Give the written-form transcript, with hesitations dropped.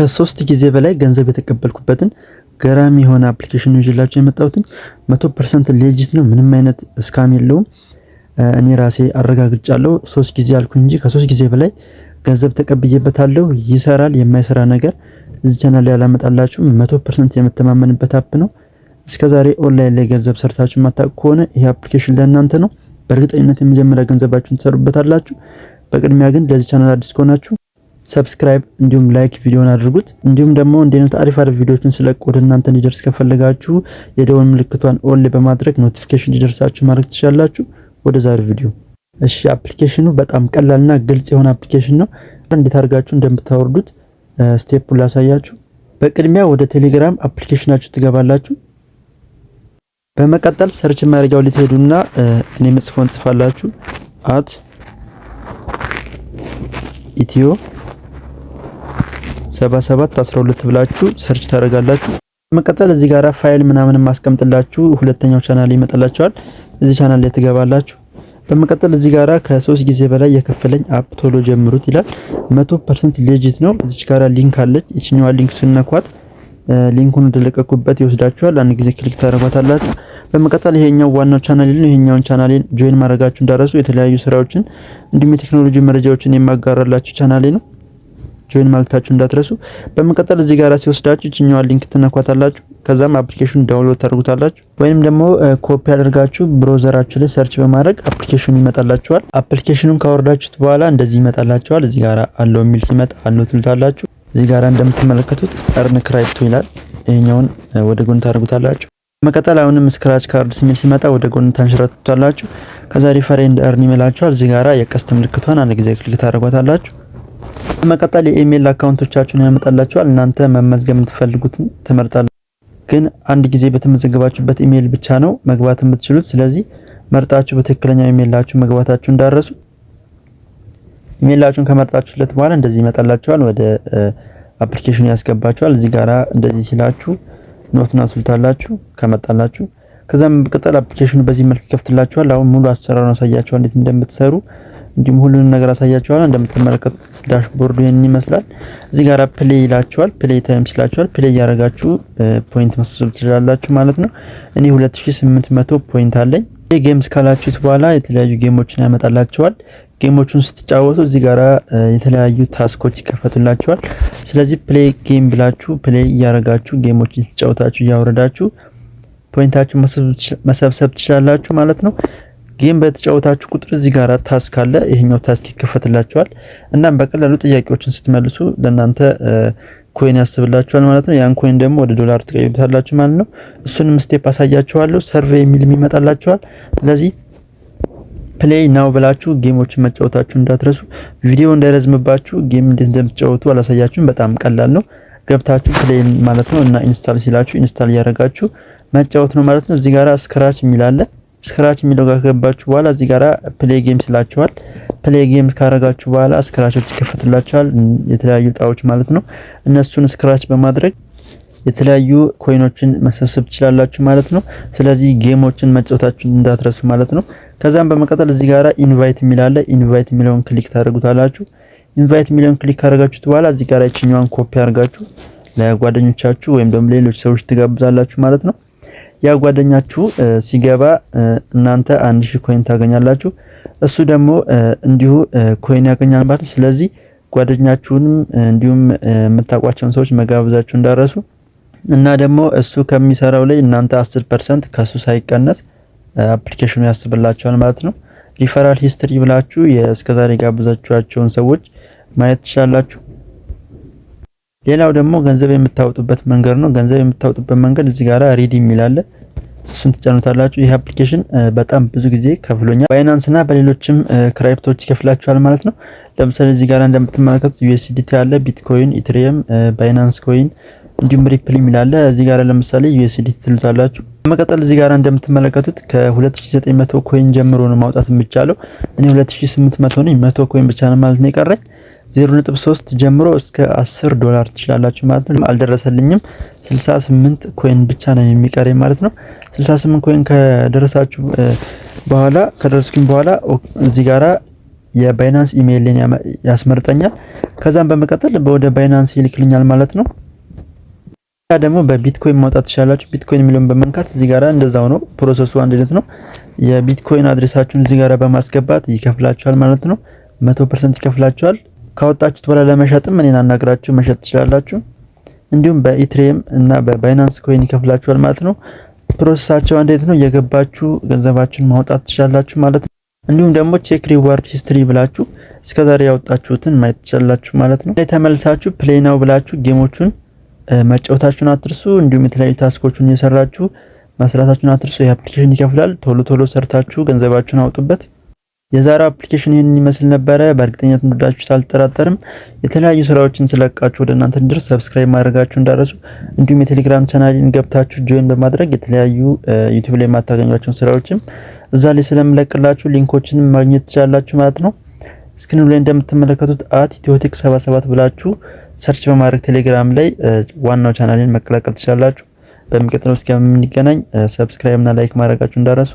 ከሶስት ጊዜ በላይ ገንዘብ የተቀበልኩበትን ገራሚ የሆነ አፕሊኬሽን ነው ይዤላችሁ የመጣሁት። 100% ሌጂት ነው፣ ምንም አይነት ስካም የለውም። እኔ ራሴ አረጋግጫለሁ። 3 ጊዜ አልኩኝ እንጂ ከ3 ጊዜ በላይ ገንዘብ ተቀብዬበታለሁ። ይሰራል። የማይሰራ ነገር እዚህ ቻናል ላይ አላመጣላችሁም። 100% የምተማመንበት አፕ ነው። እስከዛሬ ኦንላይን ላይ ገንዘብ ሰርታችሁ ማታውቁ ከሆነ ይሄ አፕሊኬሽን ለእናንተ ነው። በእርግጠኝነት የመጀመሪያ ገንዘባችሁን ትሰሩበታላችሁ። በቅድሚያ ግን ለዚህ ቻናል አዲስ ከሆናችሁ ሰብስክራይብ እንዲሁም ላይክ ቪዲዮን አድርጉት። እንዲሁም ደግሞ እንደነዚህ አሪፍ ቪዲዮዎችን ስለቅ ወደ እናንተ እንዲደርስ ከፈለጋችሁ የደወል ምልክቷን ኦል በማድረግ ኖቲፊኬሽን እንዲደርሳችሁ ማድረግ ትችላላችሁ። ወደ ዛሬው ቪዲዮ። እሺ፣ አፕሊኬሽኑ በጣም ቀላልና ግልጽ የሆነ አፕሊኬሽን ነው። እንዴት አድርጋችሁ እንደምታወርዱት ስቴፑን ላሳያችሁ። በቅድሚያ ወደ ቴሌግራም አፕሊኬሽናችሁ ትገባላችሁ። በመቀጠል ሰርች ማድረጊያው ላይ ትሄዱና እኔ መጽፎን ጽፋላችሁ @ኢትዮ 7712 ብላችሁ ሰርች ታደርጋላችሁ። በመቀጠል እዚህ ጋራ ፋይል ምናምን ማስቀምጥላችሁ ሁለተኛው ቻናል ይመጣላችኋል። እዚህ ቻናል ላይ ትገባላችሁ። በመቀጠል እዚህ ጋራ ከ3 ጊዜ በላይ የከፈለኝ አፕ ቶሎ ጀምሩት ይላል። 100% ሌጂት ነው። እዚህ ጋራ ሊንክ አለች። እቺኛዋ ሊንክ ስነኳት ሊንኩን እንደለቀኩበት ይወስዳችኋል። አንድ ጊዜ ክሊክ ታደርጓታላችሁ። በመቀጠል ይሄኛው ዋናው ቻናሌ ነው። ይሄኛውን ቻናሌን ጆይን ማድረጋችሁ እንዳረሱ። የተለያዩ ስራዎችን እንዲሁም የቴክኖሎጂ መረጃዎችን የማጋራላችሁ ቻናሌ ነው። ጆይን ማለታችሁ እንዳትረሱ። በመቀጠል እዚህ ጋር ሲወስዳችሁ እቺኛዋን ሊንክ ትነኳታላችሁ። ከዛም አፕሊኬሽኑን ዳውንሎድ ታደርጉታላችሁ ወይንም ደግሞ ኮፒ አድርጋችሁ ብራውዘራችሁ ላይ ሰርች በማድረግ አፕሊኬሽኑ ይመጣላችኋል። አፕሊኬሽኑን ካወረዳችሁት በኋላ እንደዚህ ይመጣላችኋል። እዚህ ጋር አለው የሚል ሲመጣ አለው ትሉታላችሁ። እዚህ ጋር እንደምትመለከቱት earn crypto ይላል። ይሄኛውን ወደ ጎን ታደርጉታላችሁ። በመቀጠል አሁንም ስክራች ካርድ ሲል ሲመጣ ወደ ጎን ታንሽራቱታላችሁ። ከዛ ሪፈር ኤንድ earn ይመላችኋል። እዚህ ጋር የቀስት ምልክቷን አንድ ጊዜ ክሊክ ታደርጓታላችሁ። በመቀጠል የኢሜል አካውንቶቻችሁን ያመጣላችኋል። እናንተ መመዝገብ የምትፈልጉትን ትመርጣላችሁ። ግን አንድ ጊዜ በተመዘገባችሁበት ኢሜል ብቻ ነው መግባት የምትችሉት። ስለዚህ መርጣችሁ በትክክለኛው ኢሜላችሁ መግባታችሁ እንዳረሱ። ኢሜላችሁን ከመርጣችሁለት በኋላ እንደዚህ ይመጣላችኋል። ወደ አፕሊኬሽኑ ያስገባችኋል። እዚህ ጋራ እንደዚህ ሲላችሁ ኖት ናቱልታላችሁ ከመጣላችሁ። ከዛም በመቀጠል አፕሊኬሽኑ በዚህ መልክ ይከፍትላችኋል። አሁን ሙሉ አሰራሩን አሳያችኋል እንዴት እንደምትሰሩ እንዲሁም ሁሉንም ነገር አሳያችኋል። እንደምትመለከቱት ዳሽቦርዱ ይሄን ይመስላል። እዚህ ጋር ፕሌይ ይላችኋል። ፕሌይ ታይም ይላችኋል። ፕሌይ ያረጋችሁ ፖይንት መሰብሰብ ትችላላችሁ ማለት ነው። እኔ 2800 ፖይንት አለኝ። ይሄ ጌምስ ካላችሁት በኋላ የተለያዩ ጌሞችን ያመጣላችኋል። ጌሞቹን ስትጫወቱ እዚህ ጋራ የተለያዩ ታስኮች ይከፈቱላችኋል። ስለዚህ ፕሌይ ጌም ብላችሁ ፕሌይ ያረጋችሁ ጌሞችን ትጫወታችሁ ያወረዳችሁ ፖይንታችሁ መሰብሰብ ትችላላችሁ ማለት ነው። ጌም በተጫወታችሁ ቁጥር እዚህ ጋር ታስክ አለ። ይሄኛው ታስክ ይከፈትላችኋል። እናም በቀላሉ ጥያቄዎችን ስትመልሱ ለእናንተ ኮይን ያስብላችኋል ማለት ነው። ያን ኮይን ደግሞ ወደ ዶላር ትቀይሩታላችሁ ማለት ነው። እሱንም ስቴፕ አሳያችኋለሁ። ሰርቬይ የሚል ይመጣላችኋል። ስለዚህ ፕሌይ ናው ብላችሁ ጌሞችን መጫወታችሁ እንዳትረሱ። ቪዲዮ እንዳይረዝምባችሁ ጌም እንዴት እንደምትጫወቱ አላሳያችሁም። በጣም ቀላል ነው። ገብታችሁ ፕሌይ ማለት ነው እና ኢንስታል ሲላችሁ ኢንስታል ያደረጋችሁ መጫወት ነው ማለት ነው። እዚህ ጋራ ስክራች የሚል አለ። ስክራች የሚለው ጋር ከገባችሁ በኋላ እዚህ ጋራ ፕሌይ ጌምስ ይላችኋል። ፕሌይ ጌምስ ካረጋችሁ በኋላ ስክራቾች ይከፈቱላችኋል። የተለያዩ ጣዎች ማለት ነው። እነሱን ስክራች በማድረግ የተለያዩ ኮይኖችን መሰብሰብ ትችላላችሁ ማለት ነው። ስለዚህ ጌሞችን መጫወታችሁን እንዳትረሱ ማለት ነው። ከዛም በመቀጠል እዚህ ጋራ ኢንቫይት የሚል አለ። ኢንቫይት የሚለውን ክሊክ ታደርጉታላችሁ። ኢንቫይት የሚለውን ክሊክ ካደረጋችሁት በኋላ እዚህ ጋራ እቺኛዋን ኮፒ አድርጋችሁ ለጓደኞቻችሁ ወይም ደግሞ ሌሎች ሰዎች ትጋብዛላችሁ ማለት ነው። ያ ጓደኛችሁ ሲገባ እናንተ 1000 ኮይን ታገኛላችሁ። እሱ ደግሞ እንዲሁ ኮይን ያገኛል ማለት ነው። ስለዚህ ጓደኛችሁንም እንዲሁም የምታውቋቸውን ሰዎች መጋበዛችሁ እንዳረሱ እና ደግሞ እሱ ከሚሰራው ላይ እናንተ 10% ከሱ ሳይቀነስ አፕሊኬሽኑ ያስብላችኋል ማለት ነው። ሪፈራል ሂስትሪ ብላችሁ የእስከዛሬ ጋብዛችኋቸውን ሰዎች ማየት ትችላላችሁ። ሌላው ደግሞ ገንዘብ የምታወጡበት መንገድ ነው። ገንዘብ የምታወጡበት መንገድ እዚህ ጋራ ሪዲም ይላል። እሱን ትጫኑታላችሁ። ይሄ አፕሊኬሽን በጣም ብዙ ጊዜ ከፍሎኛል። ባይናንስ እና በሌሎችም ክሪፕቶች ይከፍላችኋል ማለት ነው። ለምሳሌ እዚህ ጋራ እንደምትመለከቱት USDT አለ፣ ቢትኮይን፣ ኢትሪየም፣ ባይናንስ ኮይን እንዲሁም ሪፕል ይላል። እዚህ ጋራ ለምሳሌ USDT ትሉታላችሁ። በመቀጠል እዚህ ጋራ እንደምትመለከቱት ከ2900 ኮይን ጀምሮ ነው ማውጣት የሚቻለው። እኔ 2800 ነኝ። 100 ኮይን ብቻ ነው ማለት ነው የቀረኝ። 0.3 ጀምሮ እስከ $10 ትችላላችሁ ማለት ነው። አልደረሰልኝም። 68 ኮይን ብቻ ነው የሚቀረኝ ማለት ነው። 68 ኮይን ከደረሳችሁ ከደረስኩኝ በኋላ እዚህ ጋራ የባይናንስ ኢሜይልን ያስመርጠኛል። ከዛም በመቀጠል ወደ ባይናንስ ይልክልኛል ማለት ነው። ደግሞ በቢትኮይን ማውጣት ትችላላችሁ። ቢትኮይን የሚለውን በመንካት እዚህ ጋር እንደዛው ነው ፕሮሰሱ አንድ አይነት ነው። የቢትኮይን አድሬሳችሁን እዚህ ጋር በማስገባት ይከፍላችኋል ማለት ነው። 100% ይከፍላችኋል። ካወጣችሁት በኋላ ለመሸጥም እኔን አናግራችሁ መሸጥ ትችላላችሁ። እንዲሁም በኢትሪየም እና በባይናንስ ኮይን ይከፍላችኋል ማለት ነው። ፕሮሰሳቸው አንድ አይነት ነው። የገባችሁ ገንዘባችሁን ማውጣት ትችላላችሁ ማለት ነው። እንዲሁም ደግሞ ቼክ ሪዋርድ ሂስትሪ ብላችሁ እስከዛሬ ያወጣችሁትን ማየት ትችላላችሁ ማለት ነው። ተመልሳችሁ ፕሌይ ናው ብላችሁ ጌሞቹን መጫወታችሁን አትርሱ። እንዲሁም የተለያዩ ታስኮችን እየሰራችሁ መስራታችሁን አትርሱ። የአፕሊኬሽን ይከፍላል። ቶሎ ቶሎ ሰርታችሁ ገንዘባችሁን አውጡበት። የዛሬው አፕሊኬሽን ይሄንን ይመስል ነበረ። በእርግጠኝነት እንደወዳችሁ አልጠራጠርም። የተለያዩ ስራዎችን ስለቃችሁ ወደ እናንተ እንድረስ ሰብስክራይብ ማድረጋችሁ እንዳረሱ፣ እንዲሁም የቴሌግራም ቻናሌን ገብታችሁ ጆይን በማድረግ የተለያዩ ዩቲዩብ ላይ የማታገኟቸውን ስራዎችም እዛ ላይ ስለምለቅላችሁ ሊንኮችንም ማግኘት ትችላላችሁ ማለት ነው። ስክሪኑ ላይ እንደምትመለከቱት @ethiotic77 ብላችሁ ሰርች በማድረግ ቴሌግራም ላይ ዋናው ቻናሌን መቀላቀል ትችላላችሁ። በሚቀጥለው እስከምንገናኝ ሰብስክራይብ እና ላይክ ማድረጋችሁ እንዳረሱ